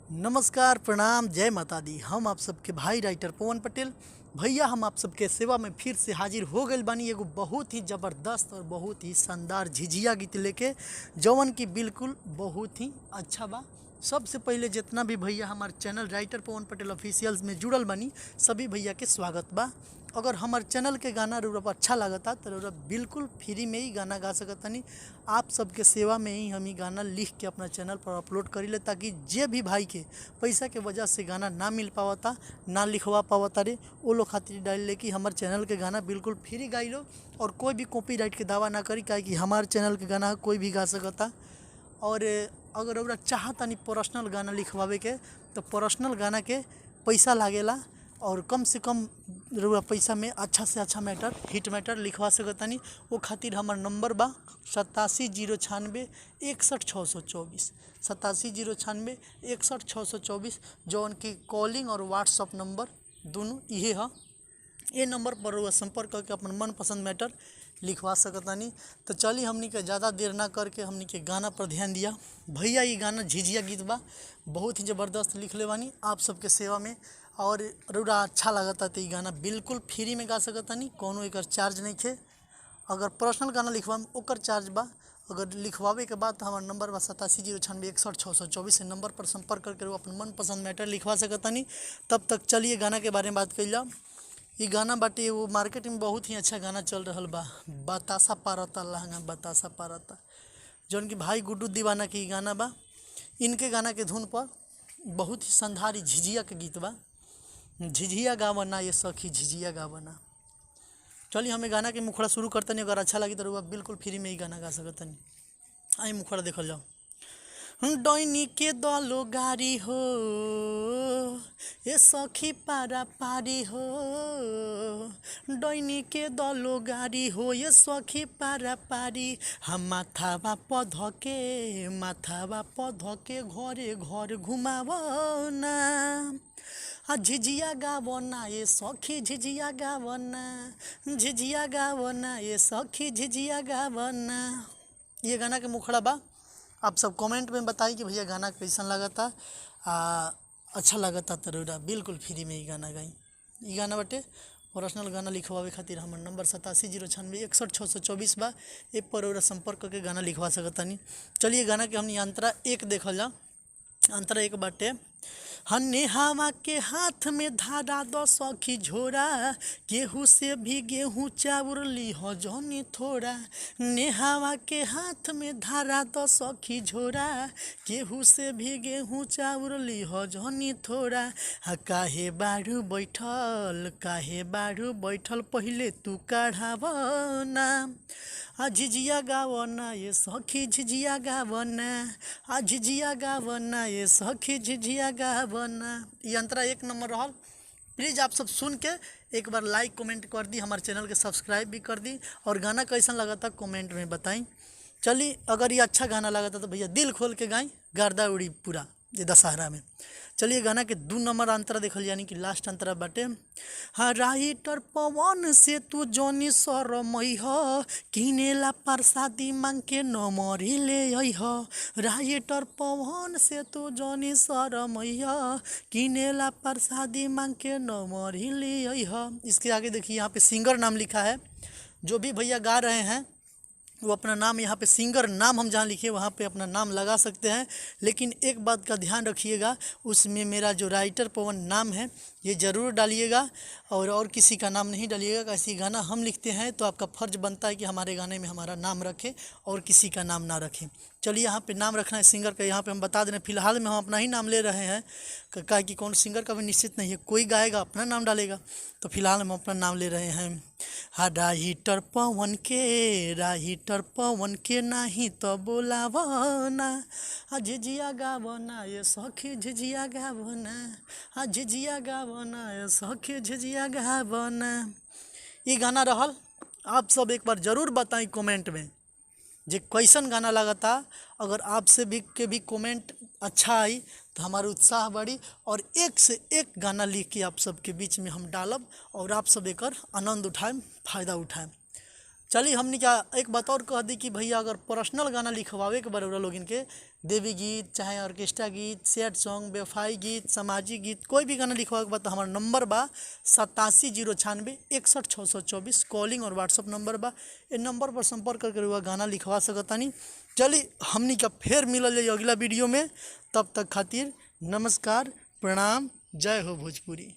नमस्कार, प्रणाम, जय माता दी। हम आप सबके भाई राइटर पवन पटेल भैया, हम आप सबके सेवा में फिर से हाजिर हो गए बानी एगो बहुत ही ज़बरदस्त और बहुत ही शानदार झिझिया गीत लेके, जौवन की बिल्कुल बहुत ही अच्छा बा। सबसे पहले जितना भी भैया हमारे चैनल राइटर पवन पटेल ऑफिशियल्स में जुड़ल बानी, सभी भैया के स्वागत बा। अगर हमारे चैनल के गाना रउरा अच्छा लागता तो रउरा बिल्कुल फ्री में ही गाना गा सकतानी। आप सबके सेवा में ही हम ही गाना लिख के अपना चैनल पर अपलोड करी ले, ताकि जे भी भाई के पैसा के वजह से गाना ना मिल पावता, ना लिखवा पावता रे, वो लोग खातिर डाल ले कि हमारे चैनल के गाना बिल्कुल फ्री गाई लो और कोई भी कॉपीराइट के दावा ना करी, काहे कि हमारे चैनल के गाना कोई भी गा सकता। और अगर रउरा चाहतानी पर्सनल गाना लिखवावे के तो पर्सनल गाना के पैसा लागेला, और कम से कम रउरा पैसा में अच्छा से अच्छा मैटर, हिट मैटर लिखवा सकतानी। वो खातिर हमार नंबर बा 8709616624, 8709616624, जौन की कॉलिंग और व्हाट्सअप नंबर दोनों इहे है। ये नंबर पर रउआ संपर्क करके अपन मनपसंद मैटर लिखवा सकतानी। तो चलिए हमनी के ज़्यादा देर ना करके हमनी के गाना पर ध्यान दिया। भैया ये गाना झिझिया गीत बा, बहुत ही ज़बरदस्त लिखले बानी आप सबके सेवा में, और रउरा अच्छा लगता तो ये गाना बिल्कुल फ्री में गा सकतानी, कोनो एकर चार्ज नहीं थे। अगर पर्सनल गाना लिखवा में ओकर चार्ज बा। अगर लिखवावे के बाद तो हमारा नंबर बा 8709616624, नंबर पर संपर्क करके वो अपन मनपसंद मैटर लिखवा सकतानी। तब तक चलिए गाना के बारे में बात कइल जाओ। ये गाना बाटे वो मार्केट में बहुत ही अच्छा गाना चल रहा बा, बतासा पारता लहंगा बतासा पारता, जौन कि भाई गुड्डू दीवाना के ई गाना बा। इनके गाना के धुन पर बहुत ही संधारी झिझिया के गीत बा। झिझिया गावना ये सखी झिझिया गावना। चलिए हमें गाना के मुखड़ा शुरू करतनी। अगर अच्छा लगी तो रउआ बिल्कुल फ्री में ही गाना गा सकतनी। आई मुखड़ा देखल जाओ। डैनी के दलो गारी हो ये सखी पारा पारी हो, डैनी के दलो गारी हो ये सखी पारा पारी, हम माथावा पधके घरे घर घुमावना, झिझिया गावना ये सखी झिझिया गावना, झिझिया गावना ये सखी झिझिया गावना। ये गाना के मुखड़ा बा। आप सब कमेंट में बताइए कि भैया गाना कैसन लगता। अच्छा लगता तो रउरा बिल्कुल फ्री में ही गाना गाई। ये गाना बटे पर्सनल गाना लिखवावे खातिर हमार नंबर 8709616624 बा। ए पर रउरा संपर्क करके गाना लिखवा सकतानी। चलिए गाना के हमनी अंतरा एक देखल जा। अंतरा एक बाटे, हन्ने हवा के हाथ में धारा दो सखी झोरा, गेहूँ से भी गेहूँ चाउर ली हो जौनी थोड़ा, नेहावा के हाथ में धारा दो सखी झोरा, गेहूँ से भी गेहूँ चाउर ली हो जौनी थोड़ा, काहे बारू बैठल पहिले तू काढ़ावना, झिझिया गावना ये सखी झिझिया गावना, झिझिया गावना ये सखी झिझिया गावना। ये अंतरा एक नंबर रहल। प्लीज़ आप सब सुन के एक बार लाइक कमेंट कर दी, हमारे चैनल के सब्सक्राइब भी कर दी, और गाना कैसा लगा था कमेंट में बताई। चलिए अगर ये अच्छा गाना लगा था तो भैया दिल खोल के गाई, गर्दा उड़ी पूरा ये दशहरा में। चलिए गाना के 2 नंबर अंतरा देखल, यानी कि लास्ट अंतरा बाटे, हाँ राइटर पवन से तू जौनी सरमई ह, किनेला प्रसादी मांग के नमरी ले आई ह, राइटर पवन से तू जौनी सरमई ह, किनेला प्रसादी मांग के नमरी ले आई ह। इसके आगे देखिए यहाँ पे सिंगर नाम लिखा है। जो भी भैया गा रहे हैं वो अपना नाम यहाँ पे, सिंगर नाम हम जहाँ लिखे वहाँ पे अपना नाम लगा सकते हैं, लेकिन एक बात का ध्यान रखिएगा, उसमें मेरा जो राइटर पवन नाम है ये ज़रूर डालिएगा, और किसी का नाम नहीं डालिएगा। कैसी गाना हम लिखते हैं तो आपका फ़र्ज़ बनता है कि हमारे गाने में हमारा नाम रखें और किसी का नाम ना रखें। चलिए यहाँ पे नाम रखना है सिंगर का, यहाँ पे हम बता दे रहे हैं। फिलहाल में हम अपना ही नाम ले रहे हैं, क्या कि कौन सिंगर का भी निश्चित नहीं है, कोई गाएगा अपना नाम डालेगा, तो फिलहाल हम अपना नाम ले रहे हैं। हाँ राइटर पवन के नाही तो बोलावना, झिझिया गावना ये सखी झिझिया गावना, झिझिया गावना ये सखी झिझिया गावना। ये गाना रहल। आप सब एक बार ज़रूर बताएं कमेंट में जे कैसन गाना लगता। अगर आपसे भी कमेंट अच्छा आई तो हमारा उत्साह बढ़ी, और एक से एक गाना लिख के आप सबके बीच में हम डालब, और आप सब एकर आनंद उठाएं, फ़ायदा उठाएं। चलिए हमने क्या एक बात और कह दी कि भैया अगर पर्सनल गाना लिखवावे के बराबर लोग इनके देवी गीत चाहे ऑर्केस्ट्रा गीत सैड सॉन्ग बेवफाई गीत सामाजिक गीत कोई भी गाना लिखवावे के बाद तो हमारा नंबर बा 87 096 61 624 कॉलिंग और व्हाट्सअप नंबर बा। ये नंबर पर संपर्क करके हुआ गाना लिखवा सकतानी। चलिए हमने क्या फिर मिलल जाए अगला वीडियो में, तब तक खातिर नमस्कार प्रणाम, जय हो भोजपुरी।